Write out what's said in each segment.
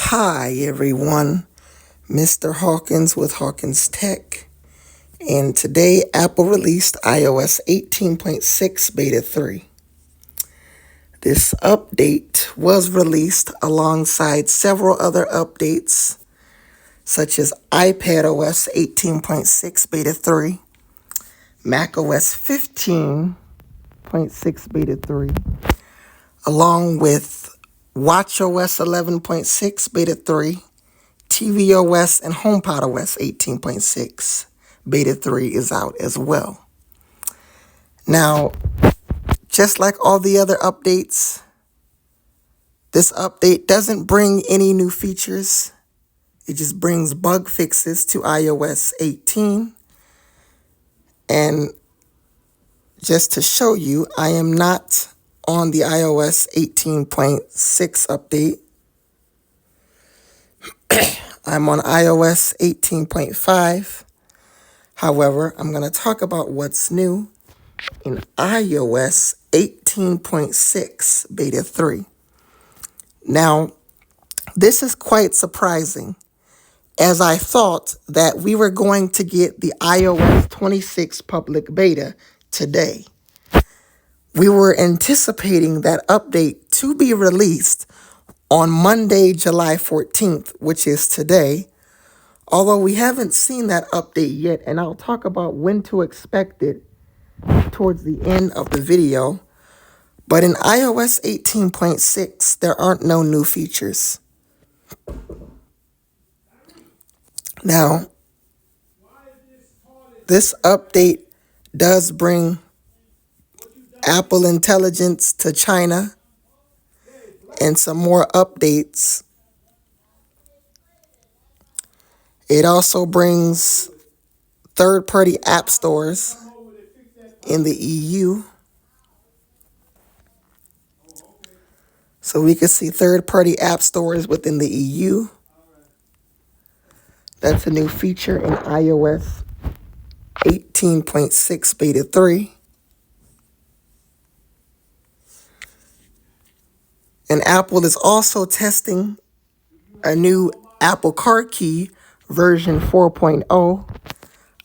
Hi everyone, Mr. Hawkins with Hawkins Tech, and today Apple released iOS 18.6 Beta 3. This update was released alongside several other updates such as iPadOS 18.6 Beta 3, macOS 15.6 Beta 3, along with watchOS 11.6 Beta 3, tvOS and HomePodOS 18.6 Beta 3 is out as well. Now, just like all the other updates, this update doesn't bring any new features. It just brings bug fixes to iOS 18. And just to show you, I am not on the iOS 18.6 update. I'm on iOS 18.5. However, I'm going to talk about what's new in iOS 18.6 Beta 3. Now, this is quite surprising, as I thought that we were going to get the iOS 26 public beta today. We were anticipating that update to be released on Monday, July 14th, which is today, although we haven't seen that update yet, and I'll talk about when to expect it towards the end of the video. But in iOS 18.6, there aren't no new features. Now, this update does bring Apple Intelligence to China and some more updates. It also brings third-party app stores in the EU. So we can see third-party app stores within the EU. That's a new feature in iOS 18.6 Beta 3. And Apple is also testing a new Apple Car Key version 4.0.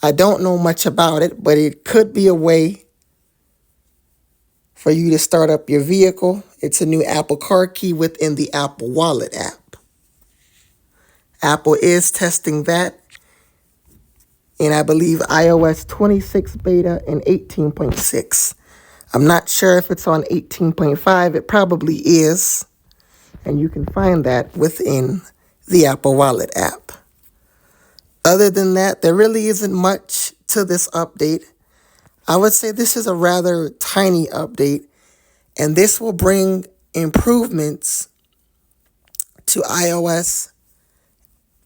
I don't know much about it, but it could be a way for you to start up your vehicle. It's a new Apple Car Key within the Apple Wallet app. Apple is testing that in, I believe, iOS 26 beta and 18.6. I'm not sure if it's on 18.5. It probably is. And you can find that within the Apple Wallet app. Other than that, there really isn't much to this update. I would say this is a rather tiny update, and this will bring improvements to iOS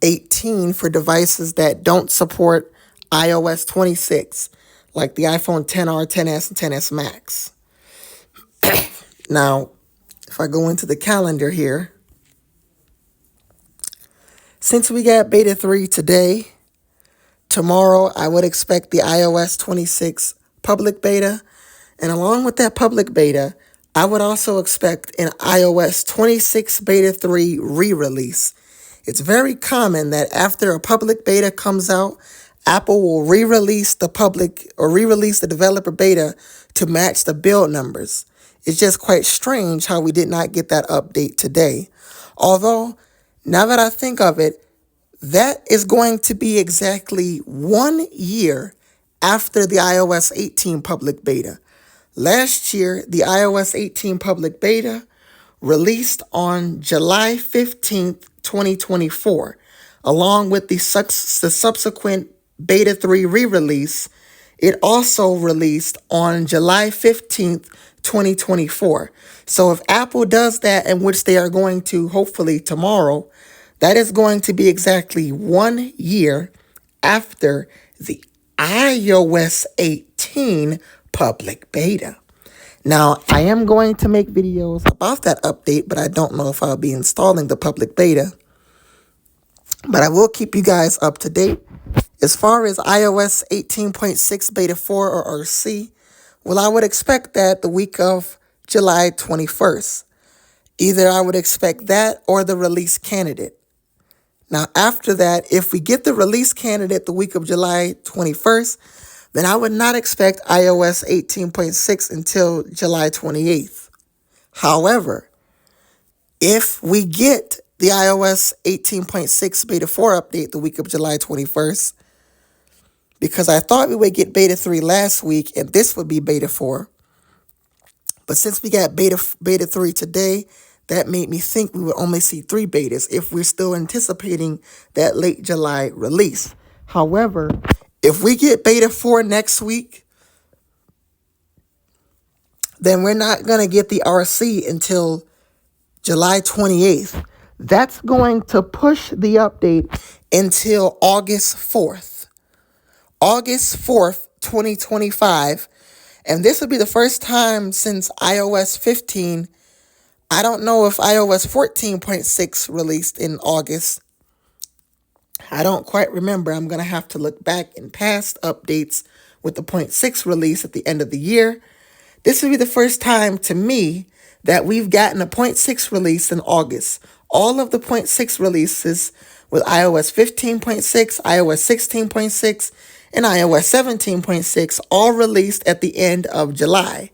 18 for devices that don't support iOS 26, like the iPhone XR, XS, and XS Max. Now, if I go into the calendar here, since we got Beta 3 today, tomorrow I would expect the iOS 26 public beta. And along with that public beta, I would also expect an iOS 26 Beta 3 re-release. It's very common that after a public beta comes out, Apple will re-release the developer beta to match the build numbers. It's just quite strange how we did not get that update today. Although, now that I think of it, that is going to be exactly 1 year after the iOS 18 public beta. Last year, the iOS 18 public beta released on July 15th, 2024, along with the subsequent Beta 3 re-release. It also released on July 15th, 2024. So if Apple does that, in which they are going to hopefully tomorrow, that is going to be exactly 1 year after the iOS 18 public beta. Now, I am going to make videos about that update, but I don't know if I'll be installing the public beta. But I will keep you guys up to date. As far as iOS 18.6 Beta 4 or RC, well, I would expect that the week of July 21st. Either I would expect that or the release candidate. Now, after that, if we get the release candidate the week of July 21st, then I would not expect iOS 18.6 until July 28th. However, if we get the iOS 18.6 Beta 4 update the week of July 21st, because I thought we would get Beta 3 last week and this would be Beta 4, but since we got Beta 3 today, that made me think we would only see 3 betas if we're still anticipating that late July release. However, if we get Beta 4 next week, then we're not going to get the RC until July 28th. That's going to push the update until August 4th. August 4th, 2025. And this will be the first time since iOS 15. I don't know if iOS 14.6 released in August. I don't quite remember. I'm going to have to look back in past updates with the 0.6 release at the end of the year. This will be the first time to me that we've gotten a 0.6 release in August. All of the 0.6 releases with iOS 15.6, iOS 16.6, and iOS 17.6 all released at the end of July.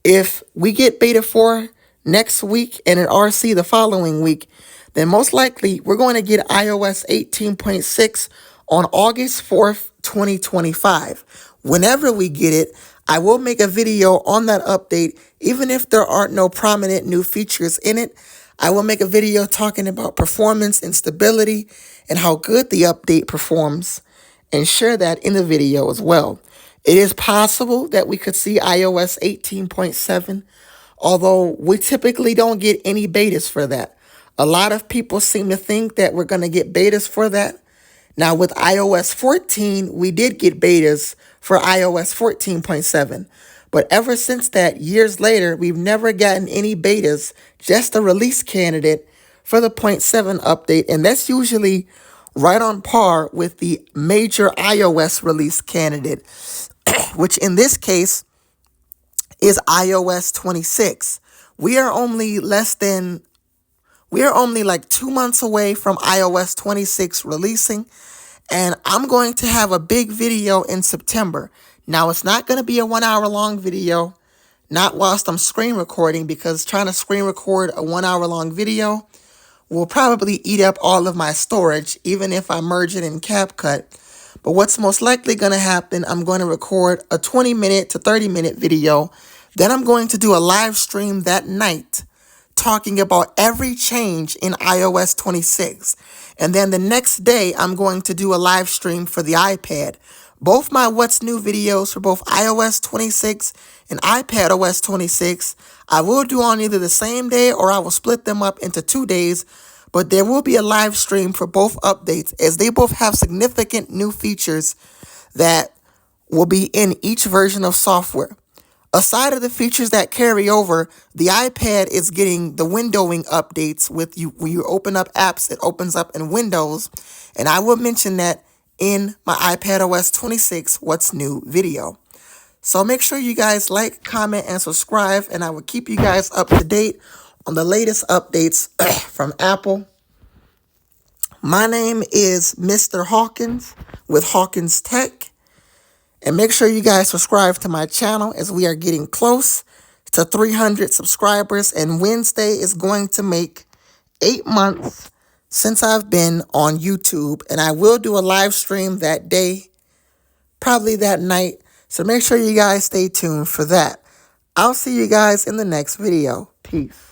If we get Beta 4 next week and an RC the following week, then most likely we're going to get iOS 18.6 on August 4th, 2025. Whenever we get it, I will make a video on that update, even if there aren't no prominent new features in it. I will make a video talking about performance and stability and how good the update performs and share that in the video as well. It is possible that we could see iOS 18.7, although we typically don't get any betas for that. A lot of people seem to think that we're going to get betas for that. Now, with iOS 14, we did get betas for iOS 14.7. But ever since that, years later, we've never gotten any betas, just a release candidate for the 0.7 update. And that's usually right on par with the major iOS release candidate, which in this case is iOS 26. We are only like 2 months away from iOS 26 releasing, and I'm going to have a big video in September. Now, it's not going to be a 1 hour long video, not whilst I'm screen recording, because trying to screen record a 1 hour long video will probably eat up all of my storage, even if I merge it in CapCut. But what's most likely going to happen, I'm going to record a 20-minute to 30-minute video. Then I'm going to do a live stream that night talking about every change in iOS 26. And then the next day, I'm going to do a live stream for the iPad. Both my What's New videos for both iOS 26 and iPadOS 26, I will do on either the same day or I will split them up into 2 days. But there will be a live stream for both updates, as they both have significant new features that will be in each version of software. Aside of the features that carry over, the iPad is getting the windowing updates with you. When you open up apps, it opens up in Windows. And I will mention that in my iPadOS 26 What's New video. So make sure you guys like, comment, and subscribe, and I will keep you guys up to date on the latest updates from Apple. My name is Mr. Hawkins with Hawkins Tech. And make sure you guys subscribe to my channel, as we are getting close to 300 subscribers. And Wednesday is going to make 8 months since I've been on YouTube. And I will do a live stream that day, probably that night. So make sure you guys stay tuned for that. I'll see you guys in the next video. Peace.